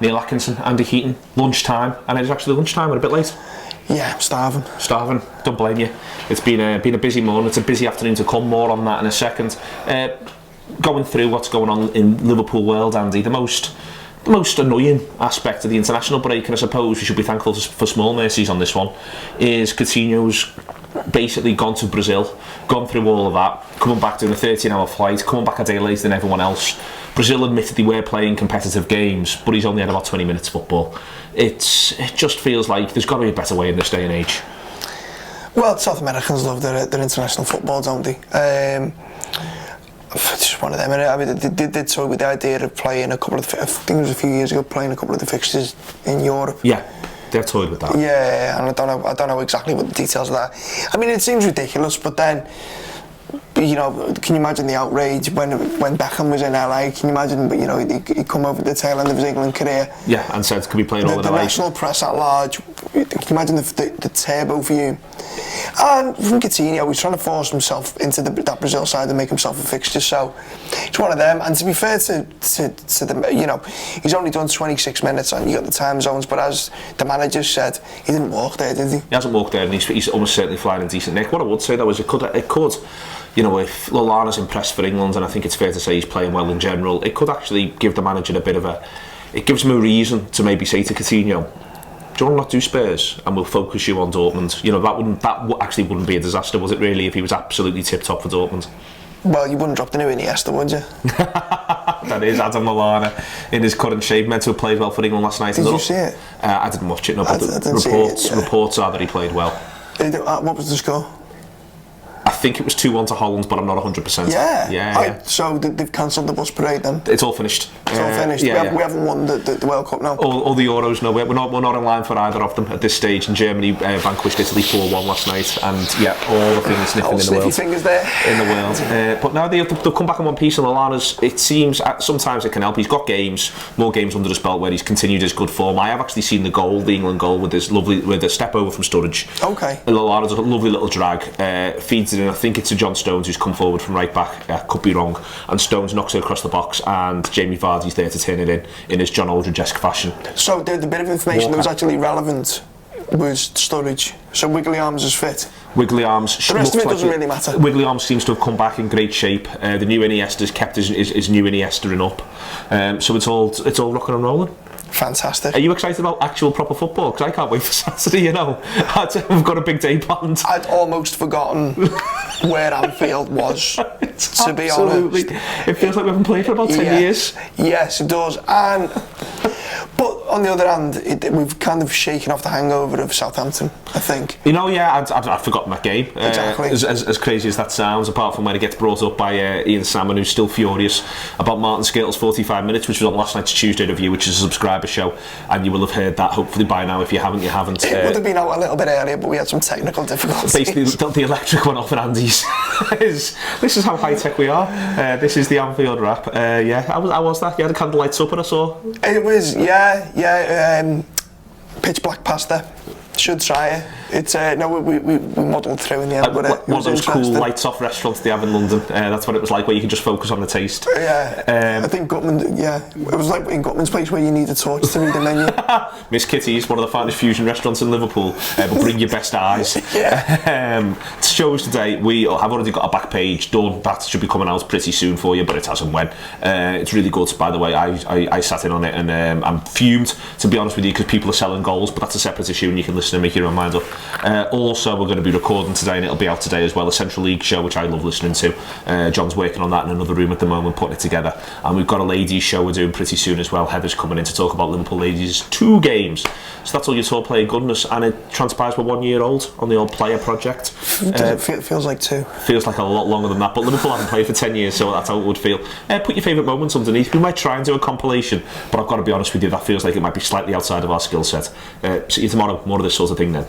Neil Atkinson, Andy Heaton, lunchtime, and it was actually lunchtime, we're a bit late. Yeah, I'm starving. Starving, don't blame you. It's been a busy morning, it's a busy afternoon to come, more on that in a second. Going through what's going on in Liverpool world, Andy, the most annoying aspect of the international break, and I suppose we should be thankful for small mercies on this one, is Coutinho's basically gone to Brazil, gone through all of that, coming back doing a 13-hour flight, coming back a day later than everyone else. Brazil admittedly were playing competitive games, but he's only had about 20 minutes football. It just feels like there's got to be a better way in this day and age. Well, South Americans love their international football, don't they? It's just one of them. I mean, they did toy with the idea of playing a couple of, I think it was a few years ago, playing a couple of the fixtures in Europe. Yeah, they've toyed with that. Yeah, and I don't know exactly what the details of that. I mean, it seems ridiculous, but then, you know, can you imagine the outrage when Beckham was in LA? Can you imagine, you know, he'd come over the tail end of his England career? Yeah, and said, could be playing all in LA. The national press at large. Can you imagine the turbo for you? And from Coutinho, he's trying to force himself into that Brazil side and make himself a fixture. So it's one of them. And to be fair to the, you know, he's only done 26 minutes and you got the time zones. But as the manager said, he didn't walk there, did he? He hasn't walked there, and he's almost certainly flying in decent nick. What I would say though is it could. You know, if Lallana's impressed for England, and I think it's fair to say he's playing well in general, it could actually give the manager a bit of a. It gives him a reason to maybe say to Coutinho, do you want to not do Spurs and we'll focus you on Dortmund? You know, that actually wouldn't be a disaster, was it really, if he was absolutely tip top for Dortmund? Well, you wouldn't drop the new Iniesta, would you? That is Adam Lallana in his current shape, meant to have played well for England last night. Did you see it? I didn't watch it, no, but reports are that he played well. What was the score? I think it was 2-1 to Holland, but I'm not 100%. Yeah. So they've cancelled the bus parade then? It's all finished. It's all finished. We haven't won the World Cup now. All the Euros, no. We're not in line for either of them at this stage. And Germany vanquished Italy 4-1 last night. And yeah, all the things sniffing in the world. Fingers there. In the world. But now they'll come back in one piece. And Lallana's, it seems, sometimes it can help. He's got more games under his belt where he's continued his good form. I have actually seen the England goal with a step over from Sturridge. Okay. And Lallana's a lovely little drag. Feeds it in. I think it's to John Stones, who's come forward from right back. Could be wrong. And Stones knocks it across the box, and Jamie Vardy's there to turn it in his John Aldridge-esque fashion. So the bit of information that was actually relevant was Sturridge. So Wiggly Arms is fit. Wiggly Arms. The rest of it doesn't really matter. Wiggly Arms seems to have come back in great shape. The new Iniesta's kept his new Iniesta up. So it's all rocking and rolling. Fantastic. Are you excited about actual proper football? Because I can't wait for Saturday, you know. We've got a big day planned. I'd almost forgotten where Anfield was, to be honest. It feels like we haven't played for about 10 years. Yes, it does. But on the other hand, we've kind of shaken off the hangover of Southampton, I think. You know, yeah, I'd forgotten that game. Exactly. As crazy as that sounds, apart from when it gets brought up by Ian Salmon, who's still furious about Martin Skittl's 45 Minutes, which was on last night's Tuesday review, which is a subscriber show, and you will have heard that hopefully by now. If you haven't, you haven't. It would have been out a little bit earlier, but we had some technical difficulties. Basically, the electric went off in Andy's. This is how high tech we are. This is the Anfield wrap. How was that? You had a candlelight supper, I saw. It was, pitch black pasta. Should try it. It's we muddled through in the end. One of those cool lights off restaurants they have in London. That's what it was like, where you can just focus on the taste. I think Gutman. Yeah, it was like in Gutman's place where you need a torch to read the menu. Miss Kitty's, one of the finest fusion restaurants in Liverpool. But bring your best eyes. Shows today. We have already got a back page done. That should be coming out pretty soon for you, but it hasn't when. It's really good, by the way. I sat in on it and I'm fumed, to be honest with you, because people are selling goals, but that's a separate issue and you can listen and make your own mind up. Also, we're going to be recording today, and it'll be out today as well, a Central League show, which I love listening to. John's working on that in another room at the moment, putting it together. And we've got a ladies show we're doing pretty soon as well. Heather's coming in to talk about Liverpool ladies' 2 games. So that's all your tour player goodness, and it transpires we're 1 year old on the old player project. Feels like 2. Feels like a lot longer than that, but Liverpool haven't played for 10 years, so that's how it would feel. Put your favourite moments underneath. We might try and do a compilation, but I've got to be honest with you, that feels like it might be slightly outside of our skill set. See you tomorrow, more of this sort of thing then.